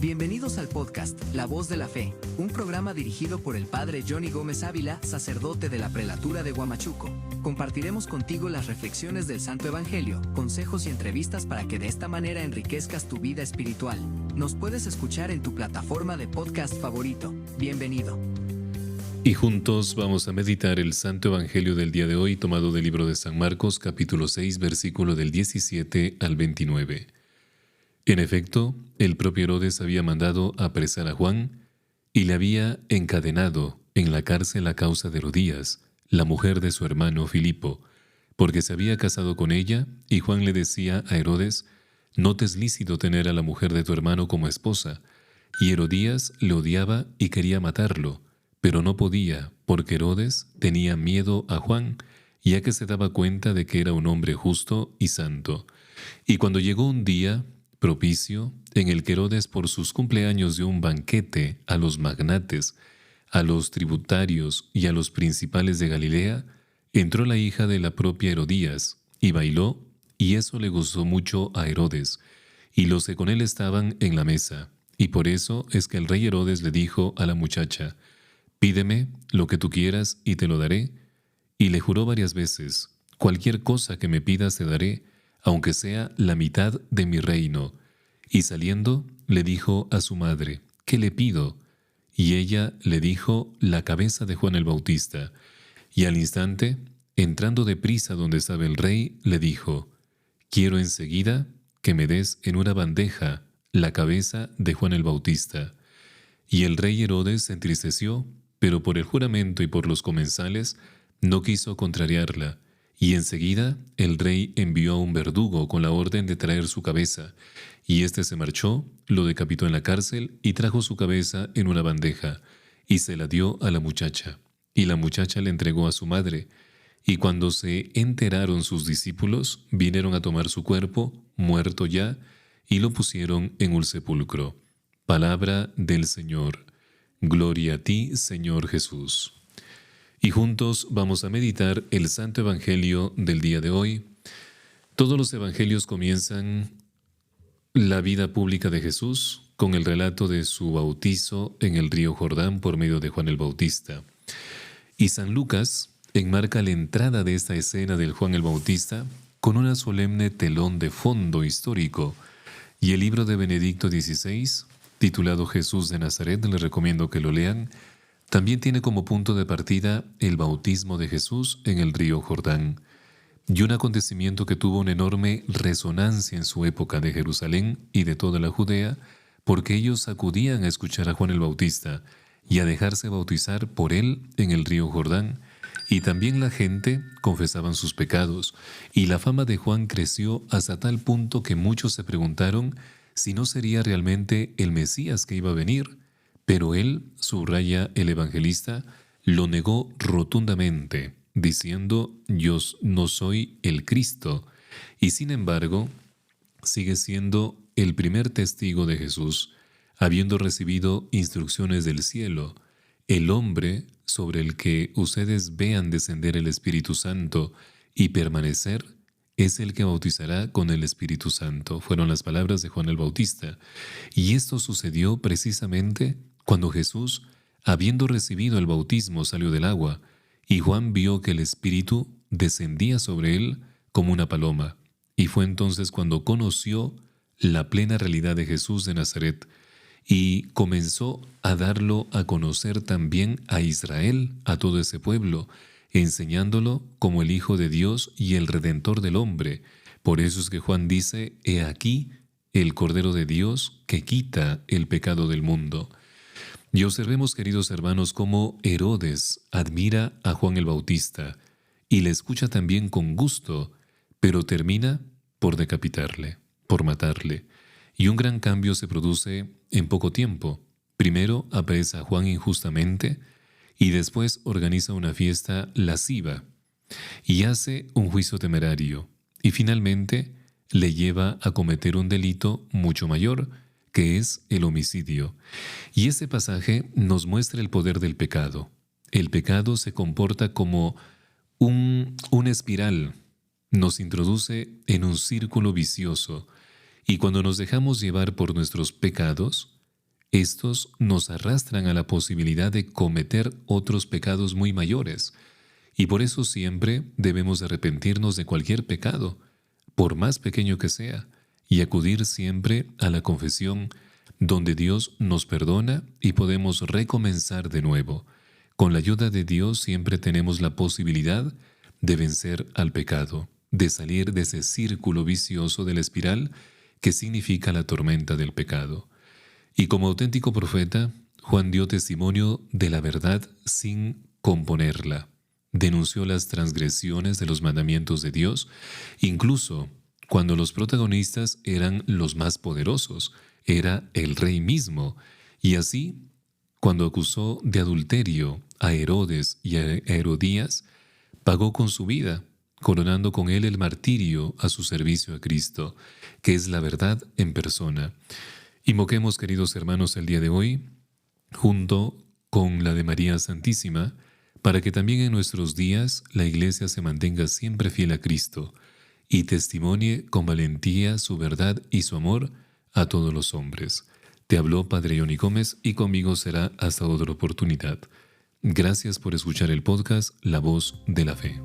Bienvenidos al podcast La Voz de la Fe, un programa dirigido por el Padre Johnny Gómez Ávila, sacerdote de la Prelatura de Huamachuco. Compartiremos contigo las reflexiones del Santo Evangelio, consejos y entrevistas para que de esta manera enriquezcas tu vida espiritual. Nos puedes escuchar en tu plataforma de podcast favorito. Bienvenido. Y juntos vamos a meditar el Santo Evangelio del día de hoy, tomado del libro de San Marcos, capítulo 6, versículo del 17 al 29. En efecto, el propio Herodes había mandado apresar a Juan y le había encadenado en la cárcel a causa de Herodías, la mujer de su hermano Filipo, porque se había casado con ella, y Juan le decía a Herodes: «No te es lícito tener a la mujer de tu hermano como esposa». Y Herodías le odiaba y quería matarlo, pero no podía, porque Herodes tenía miedo a Juan, ya que se daba cuenta de que era un hombre justo y santo. Y cuando llegó un día propicio, en el que Herodes por sus cumpleaños dio un banquete a los magnates, a los tributarios y a los principales de Galilea, entró la hija de la propia Herodías, y bailó, y eso le gustó mucho a Herodes, y los que con él estaban en la mesa. Y por eso es que el rey Herodes le dijo a la muchacha: «Pídeme lo que tú quieras y te lo daré». Y le juró varias veces: «Cualquier cosa que me pidas te daré, aunque sea la mitad de mi reino». Y saliendo, le dijo a su madre: «¿Qué le pido?». Y ella le dijo: «La cabeza de Juan el Bautista». Y al instante, entrando deprisa donde estaba el rey, le dijo: «Quiero enseguida que me des en una bandeja la cabeza de Juan el Bautista». Y el rey Herodes se entristeció, pero por el juramento y por los comensales no quiso contrariarla. Y enseguida el rey envió a un verdugo con la orden de traer su cabeza, y éste se marchó, lo decapitó en la cárcel y trajo su cabeza en una bandeja, y se la dio a la muchacha, y la muchacha le entregó a su madre. Y cuando se enteraron sus discípulos, vinieron a tomar su cuerpo, muerto ya, y lo pusieron en un sepulcro. Palabra del Señor. Gloria a ti, Señor Jesús. Y juntos vamos a meditar el Santo Evangelio del día de hoy. Todos los evangelios comienzan la vida pública de Jesús con el relato de su bautizo en el río Jordán por medio de Juan el Bautista. Y San Lucas enmarca la entrada de esta escena del Juan el Bautista con una solemne telón de fondo histórico. Y el libro de Benedicto XVI, titulado Jesús de Nazaret, les recomiendo que lo lean, también tiene como punto de partida el bautismo de Jesús en el río Jordán, y un acontecimiento que tuvo una enorme resonancia en su época de Jerusalén y de toda la Judea, porque ellos acudían a escuchar a Juan el Bautista y a dejarse bautizar por él en el río Jordán, y también la gente confesaban sus pecados, y la fama de Juan creció hasta tal punto que muchos se preguntaron si no sería realmente el Mesías que iba a venir. Pero él, subraya el evangelista, lo negó rotundamente, diciendo: «Yo no soy el Cristo». Y sin embargo, sigue siendo el primer testigo de Jesús, habiendo recibido instrucciones del cielo. «El hombre sobre el que ustedes vean descender el Espíritu Santo y permanecer, es el que bautizará con el Espíritu Santo», fueron las palabras de Juan el Bautista. Y esto sucedió precisamente cuando Jesús, habiendo recibido el bautismo, salió del agua, y Juan vio que el Espíritu descendía sobre él como una paloma. Y fue entonces cuando conoció la plena realidad de Jesús de Nazaret, y comenzó a darlo a conocer también a Israel, a todo ese pueblo, enseñándolo como el Hijo de Dios y el Redentor del hombre. Por eso es que Juan dice: «He aquí el Cordero de Dios que quita el pecado del mundo». Y observemos, queridos hermanos, cómo Herodes admira a Juan el Bautista y le escucha también con gusto, pero termina por decapitarle, por matarle. Y un gran cambio se produce en poco tiempo. Primero apresa a Juan injustamente y después organiza una fiesta lasciva y hace un juicio temerario, y finalmente le lleva a cometer un delito mucho mayor, que es el homicidio. Y este pasaje nos muestra el poder del pecado. El pecado se comporta como una espiral, nos introduce en un círculo vicioso, y cuando nos dejamos llevar por nuestros pecados, estos nos arrastran a la posibilidad de cometer otros pecados muy mayores, y por eso siempre debemos arrepentirnos de cualquier pecado, por más pequeño que sea, y acudir siempre a la confesión, donde Dios nos perdona y podemos recomenzar de nuevo. Con la ayuda de Dios siempre tenemos la posibilidad de vencer al pecado, de salir de ese círculo vicioso de la espiral que significa la tormenta del pecado. Y como auténtico profeta, Juan dio testimonio de la verdad sin componerla. Denunció las transgresiones de los mandamientos de Dios, incluso cuando los protagonistas eran los más poderosos, era el rey mismo. Y así, cuando acusó de adulterio a Herodes y a Herodías, pagó con su vida, coronando con él el martirio a su servicio a Cristo, que es la verdad en persona. Invoquemos, queridos hermanos, el día de hoy, junto con la de María Santísima, para que también en nuestros días la Iglesia se mantenga siempre fiel a Cristo y testimonie con valentía su verdad y su amor a todos los hombres. Te habló Padre Johnny Gómez y conmigo será hasta otra oportunidad. Gracias por escuchar el podcast La Voz de la Fe.